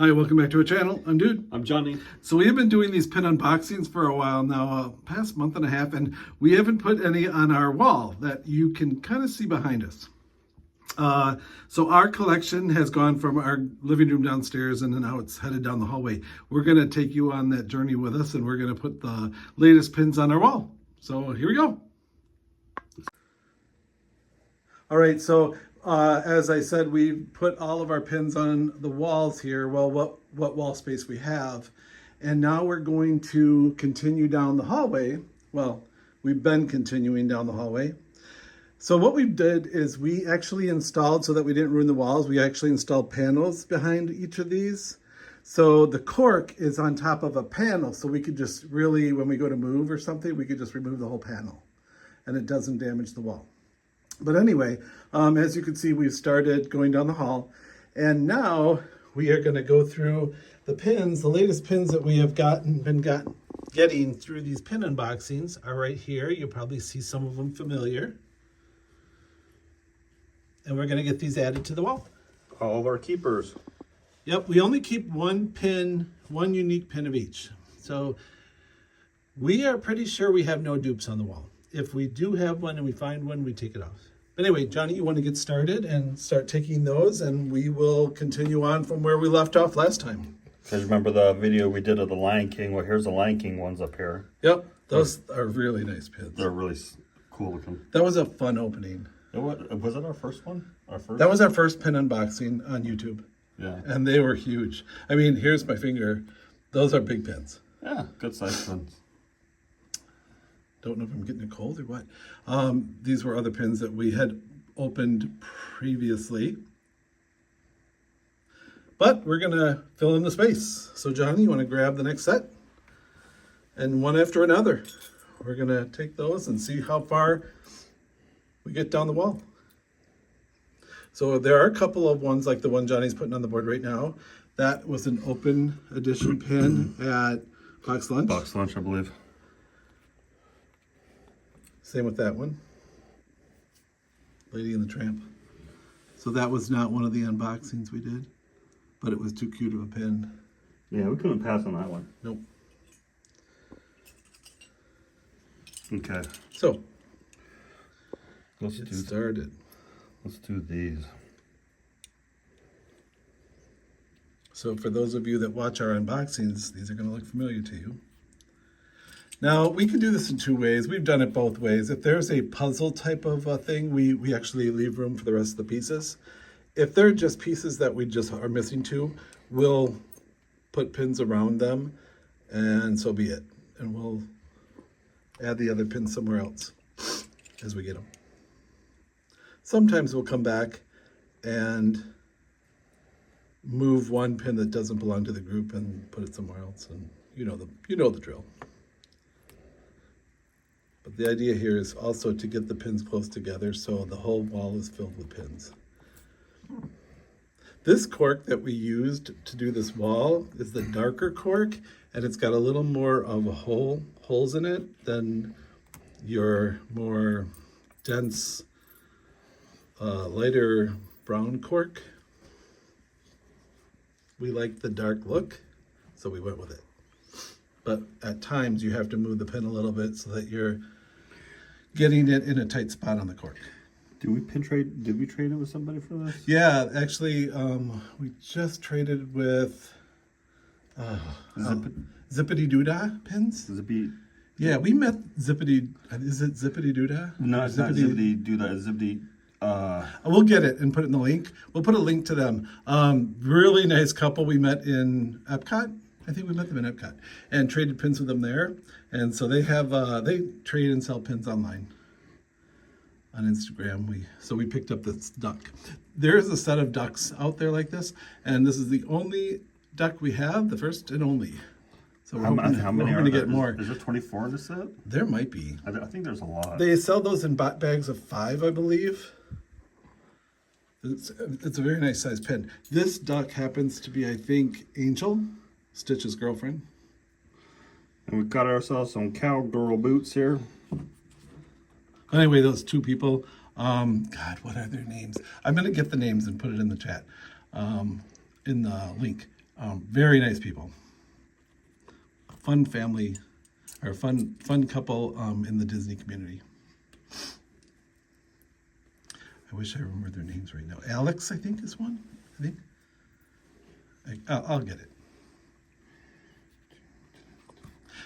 Hi, welcome back to our channel. I'm Dude. I'm Johnny. So we have been doing these pin unboxings for a while now, past month and a half, and we haven't put any on our wall that you can kind of see behind us. So our collection has gone from our living room downstairs and now it's headed down the hallway. We're going to take you on that journey with us and we're going to put the latest pins on our wall. So here we go. All right, so as I said, we put all of our pins on the walls here. Well, what wall space we have. And now we're going to continue down the hallway. Well, we've been continuing down the hallway. So what we did is we actually installed, so that we didn't ruin the walls, we actually installed panels behind each of these. So the cork is on top of a panel, so we could just really, when we go to move or something, we could just remove the whole panel and it doesn't damage the wall. But anyway, as you can see, we've started going down the hall, and now we are going to go through the pins. The latest pins that we have getting through these pin unboxings are right here. You'll probably see some of them familiar. And we're going to get these added to the wall. All of our keepers. Yep, we only keep one pin, one unique pin of each. So we are pretty sure we have no dupes on the wall. If we do have one and we find one, we take it off. But anyway, Johnny, you want to get started and start taking those, and we will continue on from where we left off last time. Because remember the video we did of the Lion King? Well, here's the Lion King ones up here. Yep, those are really nice pins. They're really cool looking. That was a fun opening. Was it our first one? That was our first pin unboxing on YouTube. Yeah. And they were huge. I mean, here's my finger. Those are big pins. Yeah, good size pins. Don't know if I'm getting it cold or what. These were other pins that we had opened previously. But we're going to fill in the space. So Johnny, you want to grab the next set? And one after another. We're going to take those and see how far we get down the wall. So there are a couple of ones like the one Johnny's putting on the board right now. That was an open edition pin at Box Lunch. Box Lunch, I believe. Same with that one. Lady and the Tramp. So that was not one of the unboxings we did, but it was too cute of a pin. Yeah, we couldn't pass on that one. Nope. Okay. So let's get started. Let's do these. So for those of you that watch our unboxings, these are going to look familiar to you. Now, we can do this in two ways. We've done it both ways. If there's a puzzle type of thing, we actually leave room for the rest of the pieces. If they're just pieces that we just are missing two, we'll put pins around them, and so be it. And we'll add the other pins somewhere else as we get them. Sometimes we'll come back and move one pin that doesn't belong to the group and put it somewhere else, and you know the drill. But the idea here is also to get the pins close together so the whole wall is filled with pins. This cork that we used to do this wall is the darker cork, and it's got a little more of a holes in it than your more dense, lighter brown cork. We like the dark look, so we went with it. But at times you have to move the pin a little bit so that you're getting it in a tight spot on the cork. Did we trade it with somebody for this? Yeah, actually, we just traded with Zippity Doodah pins. Zippy. Yeah, we met Zippity. Is it Zippity Doodah? No, it's not Zippity Doodah. It's Zippity. We'll get it and put it in the link. We'll put a link to them. Really nice couple we met in Epcot. I think we met them in Epcot and traded pins with them there. And so they have, they trade and sell pins online on Instagram. So we picked up this duck. There is a set of ducks out there like this, and this is the only duck we have, the first and only. So we're hoping to get more. Is there 24 in the set? There might be. I think there's a lot. They sell those in bags of 5, I believe. It's a very nice size pin. This duck happens to be, I think, Angel, Stitch's girlfriend. And we've got ourselves some cowgirl boots here. Anyway, those two people, God, what are their names? I'm going to get the names and put it in the chat, in the link. Very nice people. Fun family, or fun couple in the Disney community. I wish I remember their names right now. Alex, I think, is one. I think. I'll get it.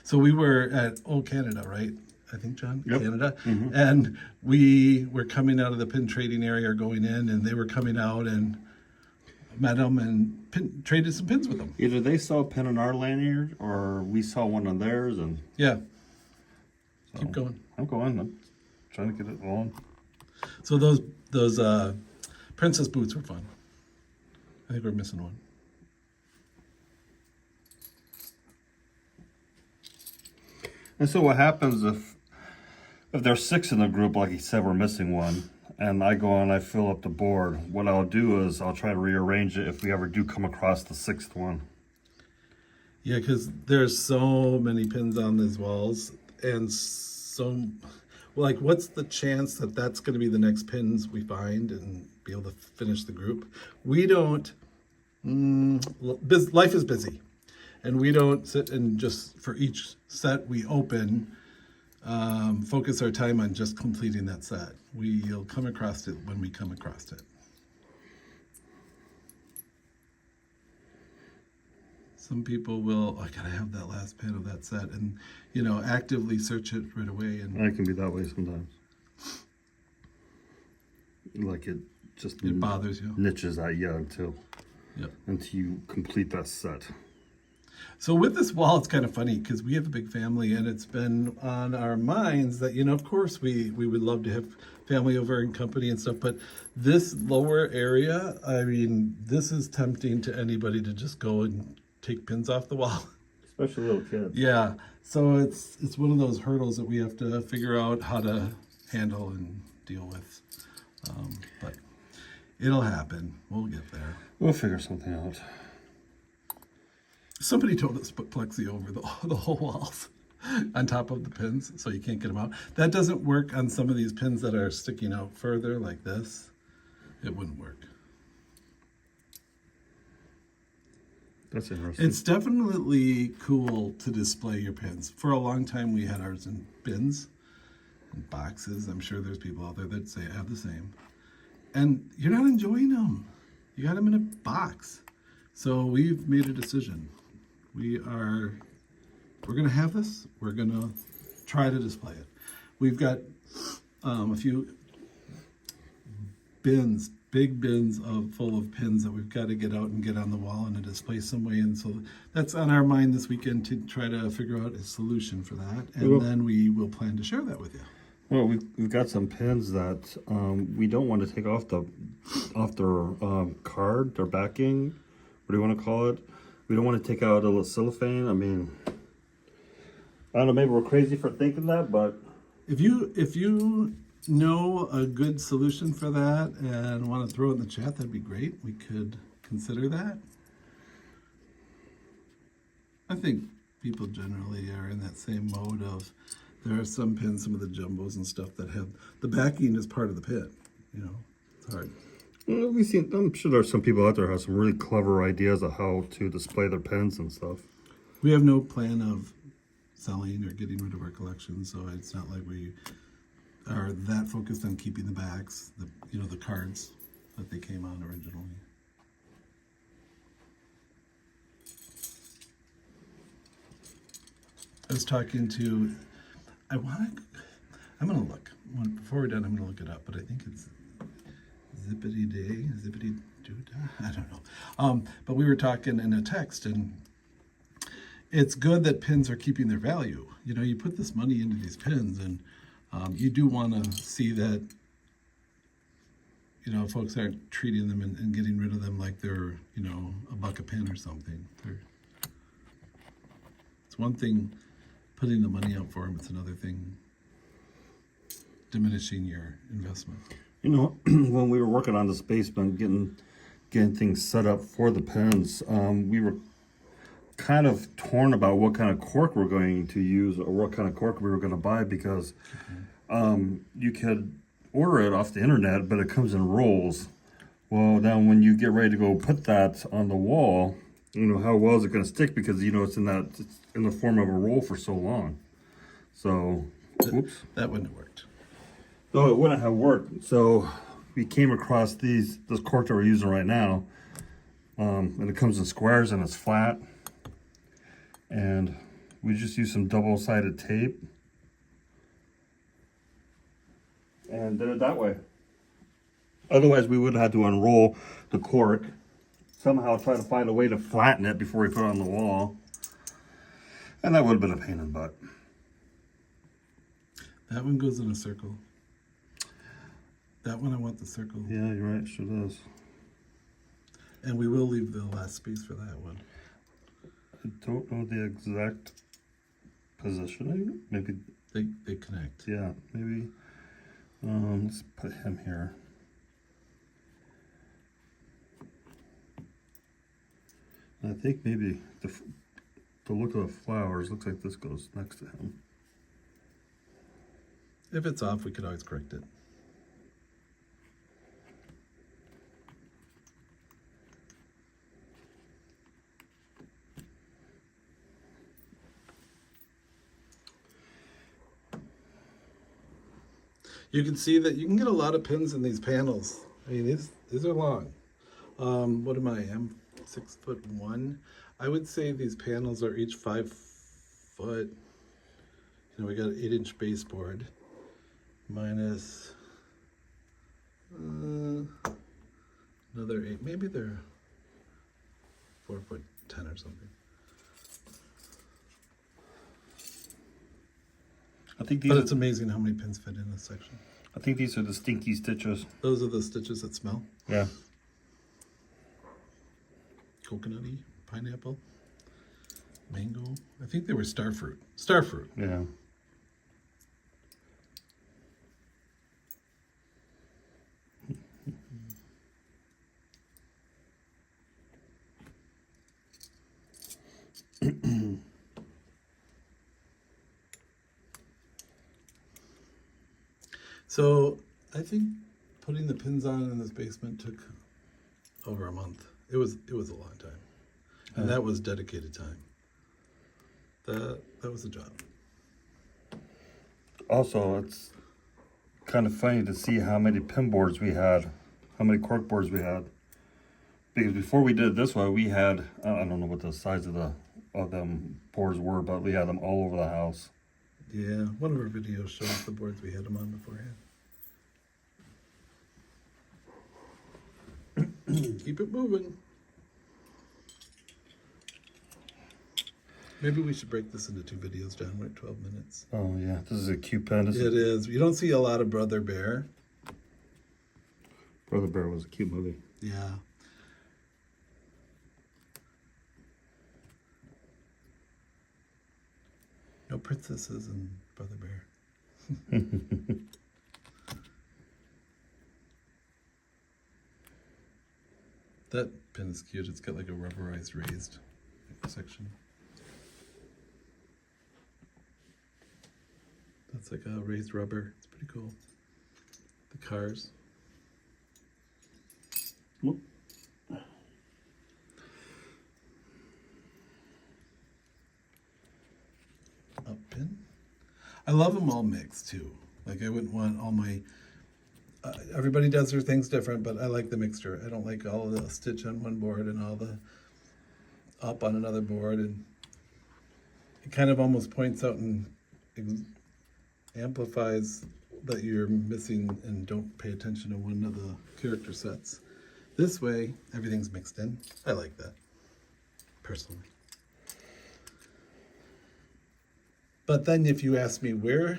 So we were at Old Canada, right? I think, John? Yep. Canada. Mm-hmm. And we were coming out of the pin trading area or going in, and they were coming out and met them and traded some pins with them. Either they saw a pin on our lanyard or we saw one on theirs, and Yeah. so Keep going. I'm going. I'm trying to get it on. So those princess boots were fun. I think we're missing one. And so what happens if there's 6 in the group, like he said, we're missing one, and I go on, I fill up the board. What I'll do is I'll try to rearrange it if we ever do come across the 6th one. Yeah, because there's so many pins on these walls, and so, like, what's the chance that that's going to be the next pins we find and be able to finish the group? We don't. Life is busy, and we don't sit and just for each set we open, focus our time on just completing that set. We'll come across it when we come across it. Some people will, I gotta have that last pin of that set, and actively search it right away. And I can be that way sometimes. Like it bothers you. Niches at you until Yep. you complete that set. So with this wall, it's kind of funny because we have a big family, and it's been on our minds that, of course we would love to have family over and company and stuff, but this lower area, I mean, this is tempting to anybody to just go and take pins off the wall. Especially little kids. Yeah, so it's one of those hurdles that we have to figure out how to handle and deal with. But it'll happen. We'll get there. We'll figure something out. Somebody told us to put plexi over the whole walls on top of the pins so you can't get them out. That doesn't work on some of these pins that are sticking out further like this. It wouldn't work. That's interesting. It's definitely cool to display your pins. For a long time, we had ours in bins and boxes. I'm sure there's people out there that say I have the same. And you're not enjoying them. You got them in a box. So we've made a decision. We're going to have this. We're going to try to display it. We've got a few bins, big bins full of pins that we've got to get out and get on the wall in a display some way. And so that's on our mind this weekend to try to figure out a solution for that. And then we will plan to share that with you. Well, we've got some pins that we don't want to take off their card, their backing. What do you want to call it? We don't want to take out a little cellophane. I mean, I don't know. Maybe we're crazy for thinking that, but if you know a good solution for that and want to throw it in the chat, that'd be great. We could consider that. I think people generally are in that same mode of there are some pins, some of the jumbos and stuff that have the backing as part of the pin. It's hard. well, I'm sure there's some people out there who have some really clever ideas of how to display their pins and stuff. We have no plan of selling or getting rid of our collection, so it's not like we are that focused on keeping the backs, the cards that they came on originally. I was talking to, I'm gonna look. Before we're done, I'm gonna look it up, but I think it's Zippity Doo-Dah? I don't know. But we were talking in a text, and it's good that pins are keeping their value. You put this money into these pins, and you do want to see that, folks aren't treating them and getting rid of them like they're, a buck a pin or something. It's one thing putting the money out for them. It's another thing diminishing your investment. When we were working on this basement, getting things set up for the pins, we were kind of torn about what kind of cork we're going to use or what kind of cork we were going to buy because you could order it off the internet, but it comes in rolls. Well, then when you get ready to go put that on the wall, you know, how well is it going to stick, because you know it's in the form of a roll for so long. So, whoops. That wouldn't have worked. No, it wouldn't have worked. So we came across this cork that we're using right now, and it comes in squares and it's flat. And we just use some double-sided tape and did it that way. Otherwise, we would have had to unroll the cork, somehow try to find a way to flatten it before we put it on the wall. And that would have been a pain in the butt. That one goes in a circle. That one I want the circle. Yeah, you're right, it sure does. And we will leave the last space for that one. I don't know the exact positioning. Maybe They connect. yeah, maybe. Let's put him here. I think maybe the look of the flowers looks like this goes next to him. If it's off, we could always correct it. You can see that you can get a lot of pins in these panels. I mean, these are long. What am I? I'm 6'1". I would say these panels are each 5 foot. You know, we got an 8-inch baseboard minus another 8. Maybe they're 4'10" or something. I think But it's amazing how many pins fit in this section. I think these are the stinky stitches. Those are the stitches that smell. Yeah. Coconutty, pineapple, mango. I think they were starfruit. Starfruit. Yeah. So I think putting the pins on in this basement took over a month. It was a long time, and that was dedicated time. That was a job. Also, it's kind of funny to see how many pin boards we had, how many cork boards we had. Because before we did it this way, we had, I don't know what the size of them boards were, but we had them all over the house. Yeah, one of our videos shows the boards we had them on beforehand. Keep it moving. Maybe we should break this into 2 videos, John. We're at 12 minutes. Oh yeah, this is a cute pen. It is. You don't see a lot of Brother Bear. Brother Bear was a cute movie. Yeah. No princesses and Brother Bear. That pin is cute. It's got like a rubberized raised section. That's like a raised rubber. It's pretty cool. The cars. Whoop. Up pin. I love them all mixed too. Like I wouldn't want all my. Everybody does their things different, but I like the mixture. I don't like all of the stitch on one board and all the up on another board, and it kind of almost points out and amplifies that you're missing and don't pay attention to one of the character sets. This way, everything's mixed in. I like that, personally. But then if you ask me do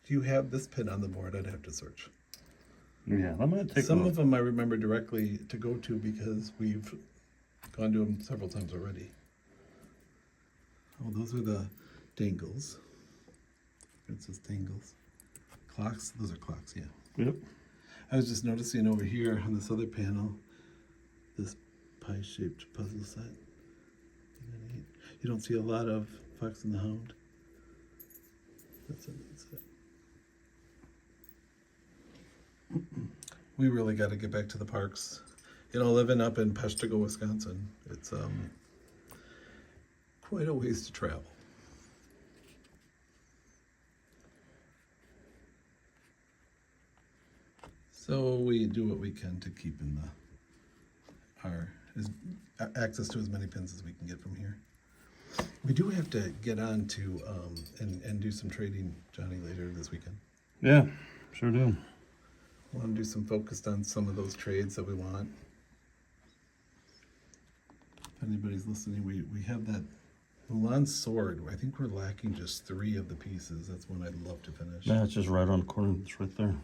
you have this pin on the board, I'd have to search. Yeah, I'm gonna take Some of them I remember directly to go to because we've gone to them several times already. Oh, those are the dangles. It says dangles. Clocks, those are clocks, yeah. Yep. I was just noticing over here on this other panel, this pie-shaped puzzle set. You don't see a lot of Fox and the Hound. That's it. We really got to get back to the parks. You know, living up in Peshtigo, Wisconsin, it's quite a ways to travel. So we do what we can to keep in access to as many pins as we can get from here. We do have to get on to and do some trading, Johnny, later this weekend. Yeah, sure do. I want to do some focused on some of those trades that we want. If anybody's listening, we have that Mulan sword. I think we're lacking just 3 of the pieces. That's one I'd love to finish. Yeah, it's just right on the corner. It's right there.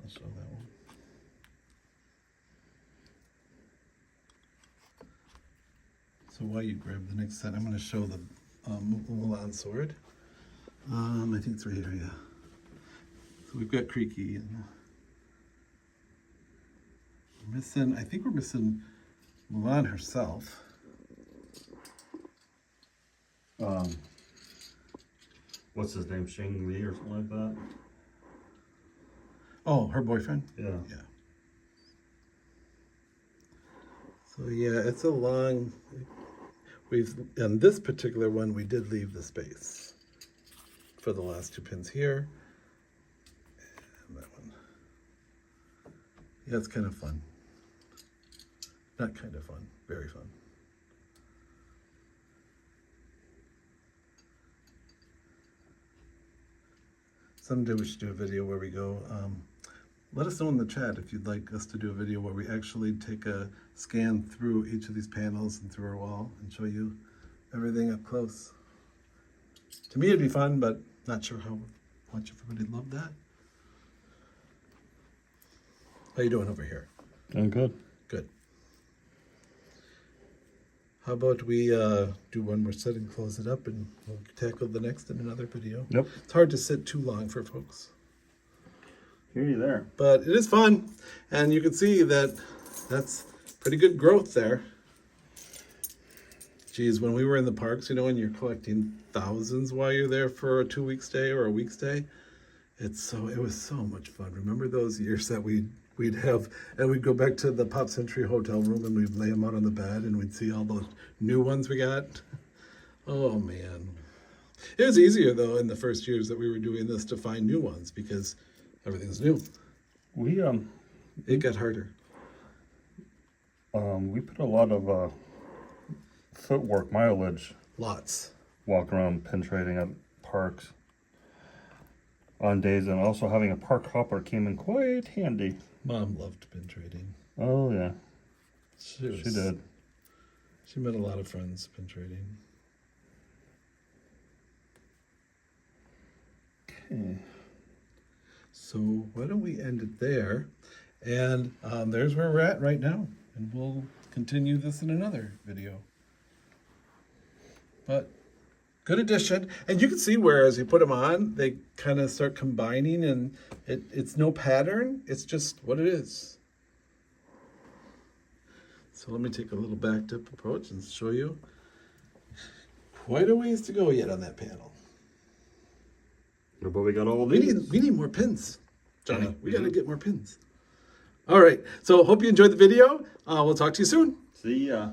I'll show that one. So while you grab the next set, I'm going to show the Mulan sword. I think it's right here, yeah. So we've got Creaky and we're missing, I think we're missing Mulan herself. What's his name? Shang Li or something like that? Oh, her boyfriend? Yeah. Yeah. So yeah, it's a long, on this particular one, we did leave the space for the last 2 pins here. And that one. Yeah, it's kind of fun. Not kind of fun, very fun. Someday we should do a video where we go, let us know in the chat if you'd like us to do a video where we actually take a scan through each of these panels and through our wall and show you everything up close. To me it'd be fun, but not sure how much everybody loved that. How you doing over here? Doing good. Good. How about we do one more set and close it up, and we'll tackle the next in another video. Yep. It's hard to sit too long for folks. Hear you there. But it is fun, and you can see that that's pretty good growth there. Geez, when we were in the parks, you know, and you're collecting thousands while you're there for a 2-week stay or a week stay, it was so much fun. Remember those years that we'd have, and we'd go back to the Pop Century hotel room and we'd lay them out on the bed and we'd see all those new ones we got. Oh man. It was easier though in the first years that we were doing this to find new ones because everything's new. It got harder. We put a lot of footwork mileage. Lots. Walking around pin trading at parks on days, and also having a park hopper came in quite handy. Mom loved pin trading. Oh yeah, She did. She met a lot of friends pin trading. Okay. So why don't we end it there? And there's where we're at right now. And we'll continue this in another video. But good addition. And you can see where as you put them on, they kind of start combining, and it's no pattern. It's just what it is. So let me take a little backed up approach and show you. Quite a ways to go yet on that panel. But we got all We these. need more pins, Johnny. Yeah, we we got to do. get more pins. All right. So hope you enjoyed the video. We'll talk to you soon. See ya.